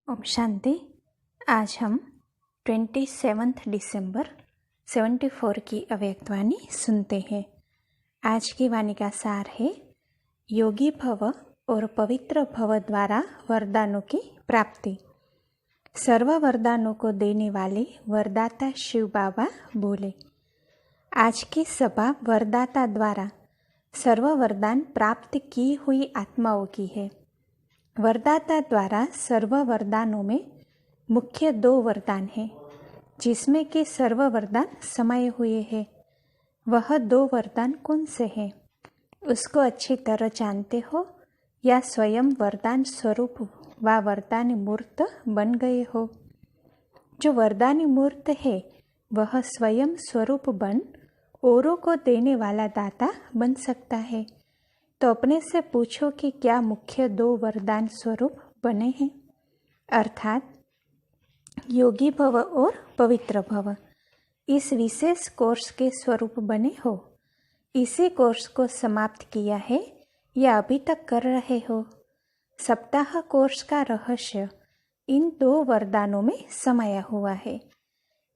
ओम शांति। आज हम 27 दिसंबर 74 की अव्यक्तवाणी सुनते हैं। आज की वाणी का सार है योगी भव और पवित्र भव द्वारा वरदानों की प्राप्ति। सर्व वरदानों को देने वाले वरदाता शिव बाबा बोले, आज की सभा वरदाता द्वारा सर्व वरदान प्राप्त की हुई आत्माओं की है। वरदाता द्वारा सर्व वरदानों में मुख्य 2 वरदान हैं, जिसमें कि सर्व वरदान समाये हुए हैं। वह 2 वरदान कौन से हैं, उसको अच्छी तरह जानते हो या स्वयं वरदान स्वरूप व वरदानी मूर्त बन गए हो। जो वरदानी मूर्त है वह स्वयं स्वरूप बन औरों को देने वाला दाता बन सकता है। तो अपने से पूछो कि क्या मुख्य 2 वरदान स्वरूप बने हैं, अर्थात योगी भव और पवित्र भव। इस विशेष कोर्स के स्वरूप बने हो। इसी कोर्स को समाप्त किया है या अभी तक कर रहे हो। सप्ताह कोर्स का रहस्य इन 2 वरदानों में समाया हुआ है।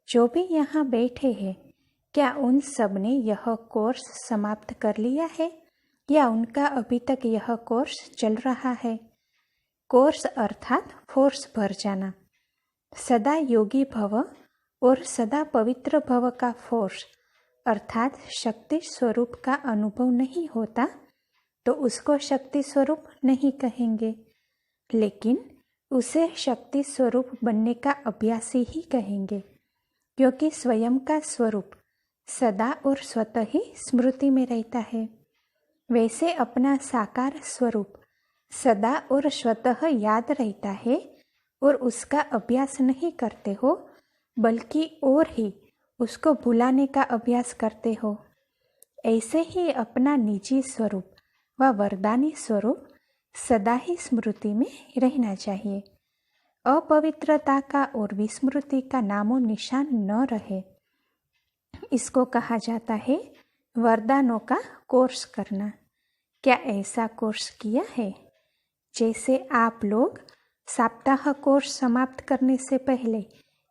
जो भी यहाँ बैठे हैं, क्या उन सब ने यह कोर्स समाप्त कर लिया है या उनका अभी तक यह कोर्स चल रहा है। कोर्स अर्थात फोर्स भर जाना। सदा योगी भव और सदा पवित्र भव का फोर्स अर्थात शक्ति स्वरूप का अनुभव नहीं होता तो उसको शक्ति स्वरूप नहीं कहेंगे, लेकिन उसे शक्ति स्वरूप बनने का अभ्यासी ही कहेंगे, क्योंकि स्वयं का स्वरूप सदा और स्वतः ही स्मृति में रहता है। वैसे अपना साकार स्वरूप सदा और स्वतः याद रहता है और उसका अभ्यास नहीं करते हो, बल्कि और ही उसको भुलाने का अभ्यास करते हो। ऐसे ही अपना निजी स्वरूप व वरदानी स्वरूप सदा ही स्मृति में रहना चाहिए। अपवित्रता का और विस्मृति का नामो निशान न रहे, इसको कहा जाता है वरदानों का कोर्स करना। क्या ऐसा कोर्स किया है? जैसे आप लोग सप्ताह कोर्स समाप्त करने से पहले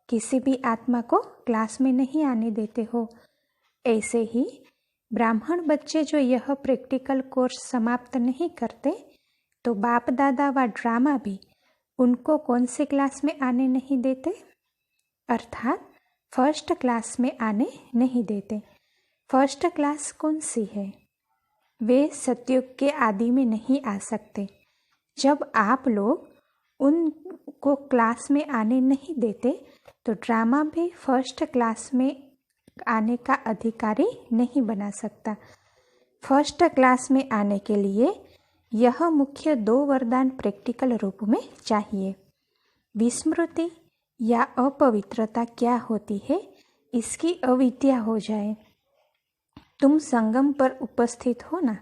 किसी भी आत्मा को क्लास में नहीं आने देते हो, ऐसे ही ब्राह्मण बच्चे जो यह प्रैक्टिकल कोर्स समाप्त नहीं करते तो बाप दादा व ड्रामा भी उनको कौन सी क्लास में आने नहीं देते, अर्थात फर्स्ट क्लास में आने नहीं देते। फर्स्ट क्लास कौन सी है? वे सतयुग के आदि में नहीं आ सकते। जब आप लोग उनको क्लास में आने नहीं देते तो ड्रामा भी फर्स्ट क्लास में आने का अधिकारी नहीं बना सकता। फर्स्ट क्लास में आने के लिए यह मुख्य 2 वरदान प्रैक्टिकल रूप में चाहिए। विस्मृति या अपवित्रता क्या होती है, इसकी अविद्या हो जाए। तुम संगम पर उपस्थित हो ना,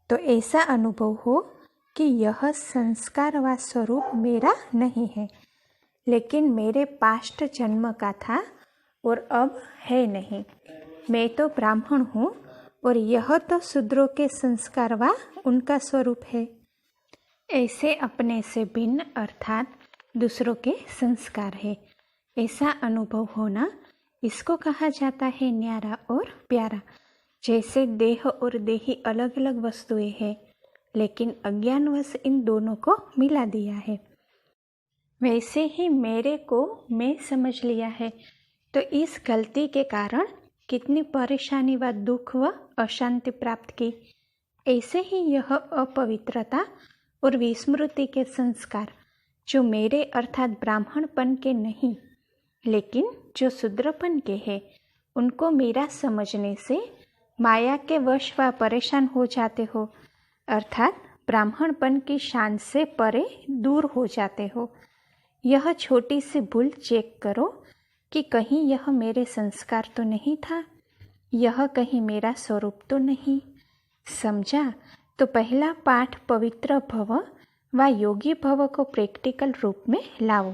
तो ऐसा अनुभव हो कि यह संस्कार व स्वरूप मेरा नहीं है, लेकिन मेरे पास्ट जन्म का था और अब है नहीं। मैं तो ब्राह्मण हूँ और यह तो शूद्रों के संस्कार व उनका स्वरूप है। ऐसे अपने से भिन्न अर्थात दूसरों के संस्कार है, ऐसा अनुभव होना, इसको कहा जाता है न्यारा और प्यारा। जैसे देह और देही अलग अलग वस्तुएं हैं, लेकिन अज्ञानवश इन दोनों को मिला दिया है। वैसे ही मेरे को मैं समझ लिया है, तो इस गलती के कारण कितनी परेशानी व दुख व अशांति प्राप्त की। ऐसे ही यह अपवित्रता और विस्मृति के संस्कार जो मेरे अर्थात ब्राह्मणपन के नहीं, लेकिन जो शूद्रपन के हैं, उनको मेरा समझने से माया के वश व परेशान हो जाते हो, अर्थात ब्राह्मणपन की शान से परे दूर हो जाते हो। यह छोटी सी भूल चेक करो कि कहीं यह मेरे संस्कार तो नहीं था, यह कहीं मेरा स्वरूप तो नहीं। समझा? तो पहला पाठ पवित्र भव व योगी भव को प्रैक्टिकल रूप में लाओ,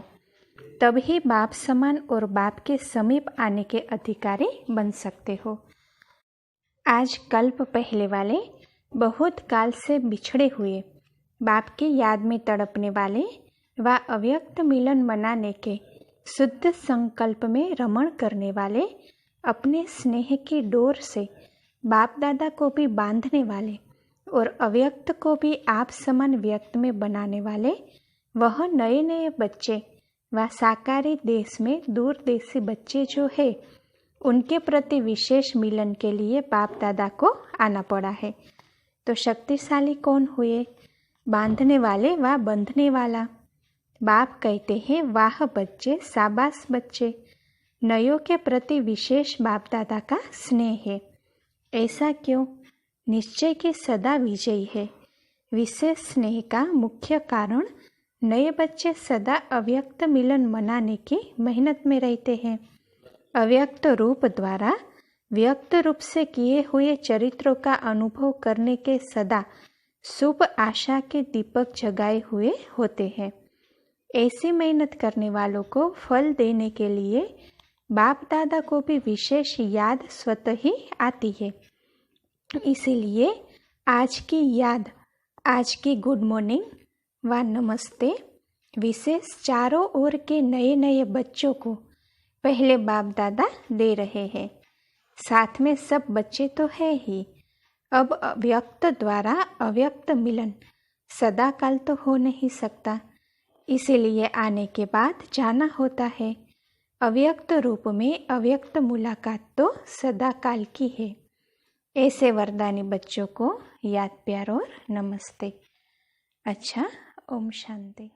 तभी बाप समान और बाप के समीप आने के अधिकारी बन सकते हो। आज कल्प पहले वाले बहुत काल से बिछड़े हुए बाप की याद में तड़पने वाले व अव्यक्त मिलन मनाने के शुद्ध संकल्प में रमण करने वाले, अपने स्नेह की डोर से बाप दादा को भी बांधने वाले और अव्यक्त को भी आप समान व्यक्त में बनाने वाले, वह नए नए बच्चे व साकारी देश में दूरदेशी बच्चे जो है, उनके प्रति विशेष मिलन के लिए बाप दादा को आना पड़ा है। तो शक्तिशाली कौन हुए? बांधने वाले व बंधने वाला। बाप कहते हैं, वाह बच्चे, शाबाश बच्चे, नयों के प्रति विशेष बाप दादा का स्नेह है। ऐसा क्यों? निश्चय की सदा विजयी है। विशेष स्नेह का मुख्य कारण नए बच्चे सदा अव्यक्त मिलन मनाने की मेहनत में रहते हैं। अव्यक्त रूप द्वारा व्यक्त रूप से किए हुए चरित्रों का अनुभव करने के सदा शुभ आशा के दीपक जगाए हुए होते हैं। ऐसी मेहनत करने वालों को फल देने के लिए बाप दादा को भी विशेष याद स्वतः ही आती है। इसीलिए आज की याद, आज की गुड मॉर्निंग व नमस्ते विशेष चारों ओर के नए नए बच्चों को पहले बाप दादा दे रहे हैं। साथ में सब बच्चे तो है ही। अब व्यक्त द्वारा अव्यक्त मिलन सदा काल तो हो नहीं सकता, इसीलिए आने के बाद जाना होता है। अव्यक्त रूप में अव्यक्त मुलाकात तो सदा काल की है। ऐसे वरदानी बच्चों को याद प्यार और नमस्ते। अच्छा, ओम शांति।